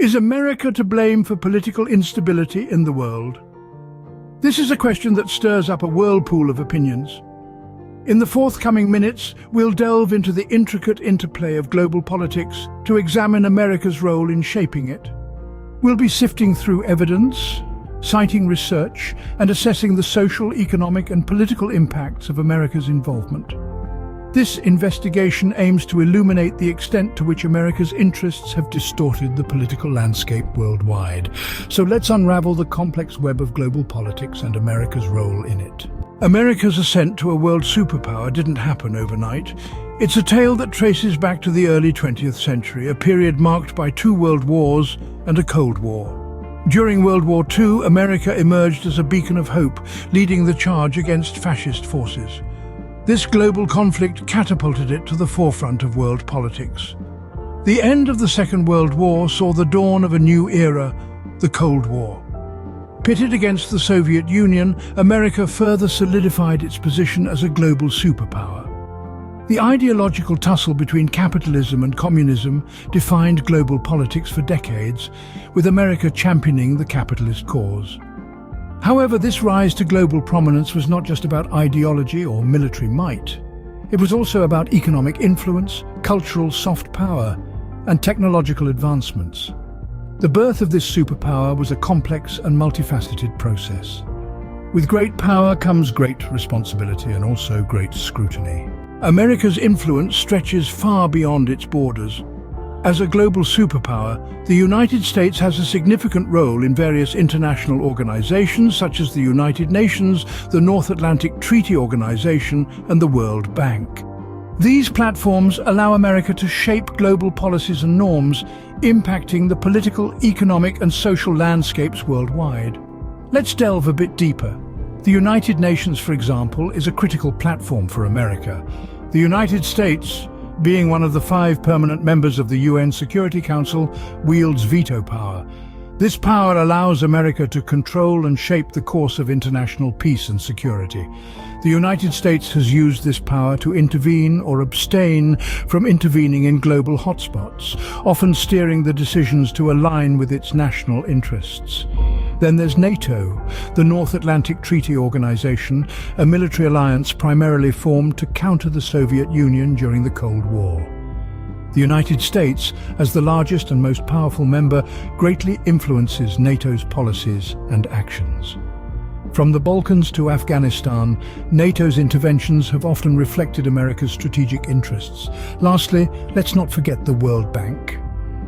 Is America to blame for political instability in the world? This is a question that stirs up a whirlpool of opinions. In the forthcoming minutes, we'll delve into the intricate interplay of global politics to examine America's role in shaping it. We'll be sifting through evidence, citing research, and assessing the social, economic, and political impacts of America's involvement. This investigation aims to illuminate the extent to which America's interests have distorted the political landscape worldwide. So let's unravel the complex web of global politics and America's role in it. America's ascent to a world superpower didn't happen overnight. It's a tale that traces back to the early 20th century, a period marked by 2 world wars and a Cold War. During World War II, America emerged as a beacon of hope, leading the charge against fascist forces. This global conflict catapulted it to the forefront of world politics. The end of the Second World War saw the dawn of a new era, the Cold War. Pitted against the Soviet Union, America further solidified its position as a global superpower. The ideological tussle between capitalism and communism defined global politics for decades, with America championing the capitalist cause. However, this rise to global prominence was not just about ideology or military might. It was also about economic influence, cultural soft power, and technological advancements. The birth of this superpower was a complex and multifaceted process. With great power comes great responsibility and also great scrutiny. America's influence stretches far beyond its borders. As a global superpower, the United States has a significant role in various international organizations such as the United Nations, the North Atlantic Treaty Organization, and the World Bank. These platforms allow America to shape global policies and norms, impacting the political, economic, and social landscapes worldwide. Let's delve a bit deeper. The United Nations, for example, is a critical platform for America. The United States, being one of the 5 permanent members of the UN Security Council, wields veto power. This power allows America to control and shape the course of international peace and security. The United States has used this power to intervene or abstain from intervening in global hotspots, often steering the decisions to align with its national interests. Then there's NATO, the North Atlantic Treaty Organization, a military alliance primarily formed to counter the Soviet Union during the Cold War. The United States, as the largest and most powerful member, greatly influences NATO's policies and actions. From the Balkans to Afghanistan, NATO's interventions have often reflected America's strategic interests. Lastly, let's not forget the World Bank.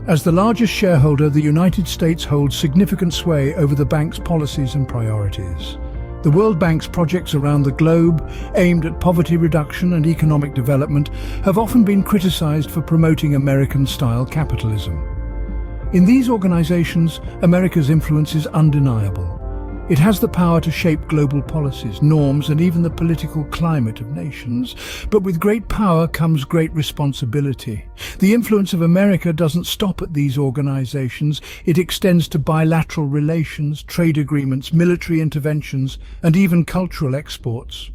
As the largest shareholder, the United States holds significant sway over the bank's policies and priorities. The World Bank's projects around the globe, aimed at poverty reduction and economic development, have often been criticized for promoting American-style capitalism. In these organizations, America's influence is undeniable. It has the power to shape global policies, norms, and even the political climate of nations. But with great power comes great responsibility. The influence of America doesn't stop at these organizations. It extends to bilateral relations, trade agreements, military interventions, and even cultural exports.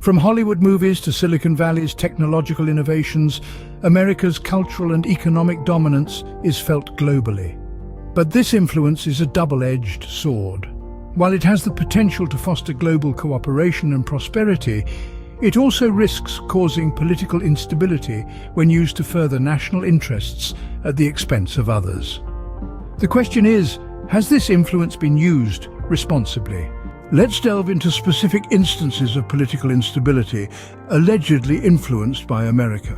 From Hollywood movies to Silicon Valley's technological innovations, America's cultural and economic dominance is felt globally. But this influence is a double-edged sword. While it has the potential to foster global cooperation and prosperity, it also risks causing political instability when used to further national interests at the expense of others. The question is, has this influence been used responsibly? Let's delve into specific instances of political instability allegedly influenced by America.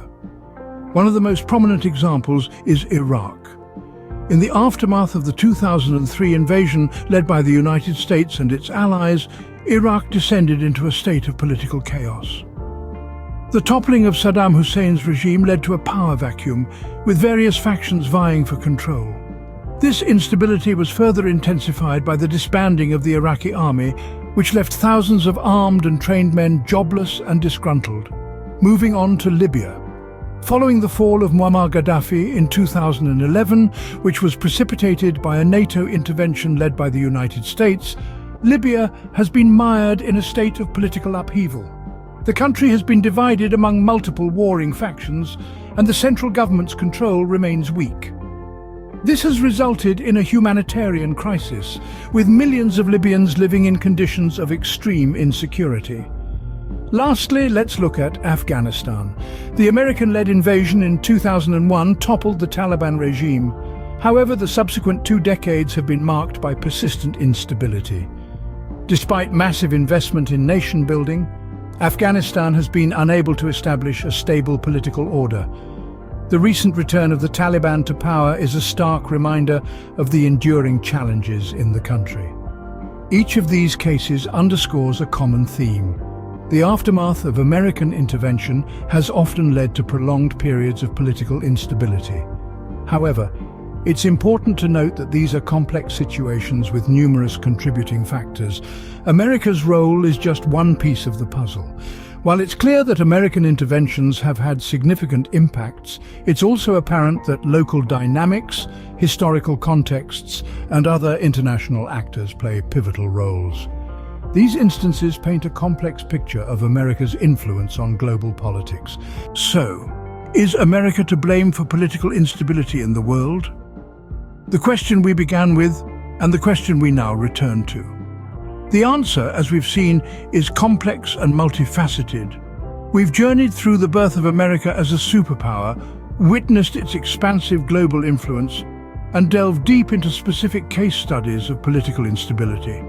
One of the most prominent examples is Iraq. In the aftermath of the 2003 invasion led by the United States and its allies, Iraq descended into a state of political chaos. The toppling of Saddam Hussein's regime led to a power vacuum, with various factions vying for control. This instability was further intensified by the disbanding of the Iraqi army, which left thousands of armed and trained men jobless and disgruntled. Moving on to Libya. Following the fall of Muammar Gaddafi in 2011, which was precipitated by a NATO intervention led by the United States, Libya has been mired in a state of political upheaval. The country has been divided among multiple warring factions, and the central government's control remains weak. This has resulted in a humanitarian crisis, with millions of Libyans living in conditions of extreme insecurity. Lastly, let's look at Afghanistan. The American-led invasion in 2001 toppled the Taliban regime. However, the subsequent 2 decades have been marked by persistent instability. Despite massive investment in nation-building, Afghanistan has been unable to establish a stable political order. The recent return of the Taliban to power is a stark reminder of the enduring challenges in the country. Each of these cases underscores a common theme. The aftermath of American intervention has often led to prolonged periods of political instability. However, it's important to note that these are complex situations with numerous contributing factors. America's role is just one piece of the puzzle. While it's clear that American interventions have had significant impacts, it's also apparent that local dynamics, historical contexts, and other international actors play pivotal roles. These instances paint a complex picture of America's influence on global politics. So, is America to blame for political instability in the world? The question we began with, and the question we now return to. The answer, as we've seen, is complex and multifaceted. We've journeyed through the birth of America as a superpower, witnessed its expansive global influence, and delved deep into specific case studies of political instability.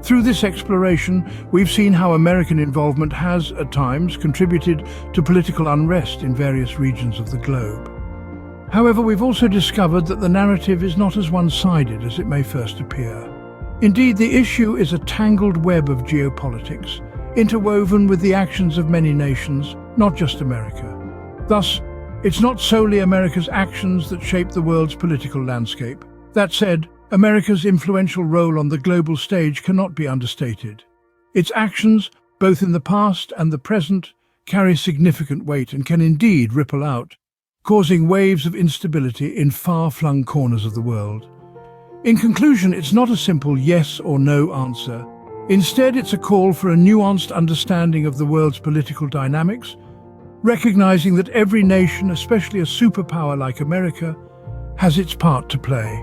Through this exploration, we've seen how American involvement has, at times, contributed to political unrest in various regions of the globe. However, we've also discovered that the narrative is not as one-sided as it may first appear. Indeed, the issue is a tangled web of geopolitics, interwoven with the actions of many nations, not just America. Thus, it's not solely America's actions that shape the world's political landscape. That said, America's influential role on the global stage cannot be understated. Its actions, both in the past and the present, carry significant weight and can indeed ripple out, causing waves of instability in far-flung corners of the world. In conclusion, it's not a simple yes or no answer. Instead, it's a call for a nuanced understanding of the world's political dynamics, recognizing that every nation, especially a superpower like America, has its part to play.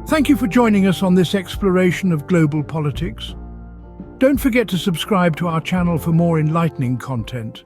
Thank you for joining us on this exploration of global politics. Don't forget to subscribe to our channel for more enlightening content.